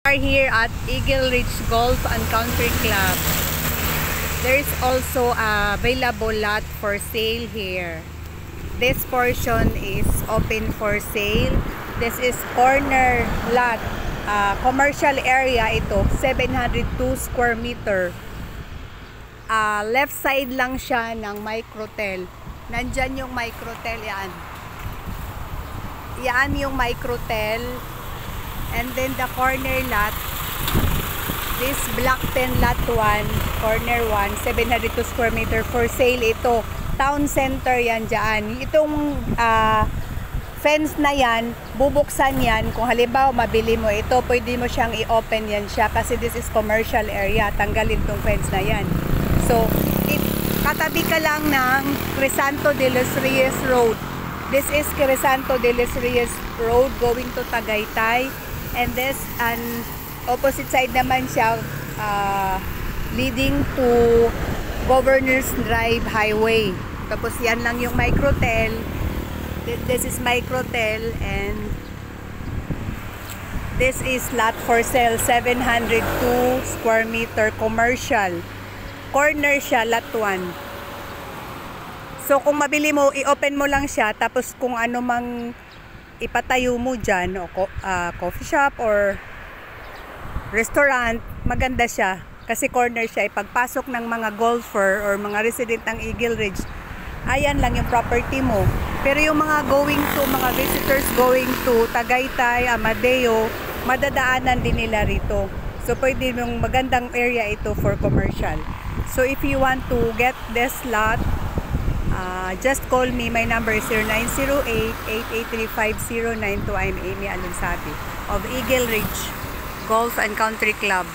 Are here at Eagle Ridge Golf and Country Club. There is also a available lot for sale here. This portion is open for sale. This is corner lot, commercial area ito, 702 square meter. Left side lang siya ng microtel. Nandyan yung microtel, yan. Yan yung microtel. And then the corner lot, this block 10 lot 1, corner 1, 702 square meter for sale ito. Town center yan dyan. Itong fence na yan, bubuksan yan. Kung halimbawa mabili mo ito, pwede mo siyang i-open yan siya kasi this is commercial area. Tanggalin tong fence na yan. So, katabi ka lang ng Crisanto de los Reyes Road. This is Crisanto de los Reyes Road going to Tagaytay. And this, an opposite side naman siya, leading to Governor's Drive Highway. Tapos yan lang yung microtel. This is microtel, and this is lot for sale, 702 square meter commercial. Corner siya, lot 1. So kung mabili mo, i-open mo lang siya, tapos kung ano mang ipatayo mo dyan, o coffee shop or restaurant, maganda siya. Kasi corner siya, ipagpasok ng mga golfer or mga resident ng Eagle Ridge, ayan lang yung property mo. Pero yung mga mga visitors going to Tagaytay, Amadeo, madadaanan din nila rito. So pwede yung magandang area ito for commercial. So if you want to get this lot, just call me. My number is 0908-883-5092. I'm Amy Alonsabi of Eagle Ridge Golf and Country Club.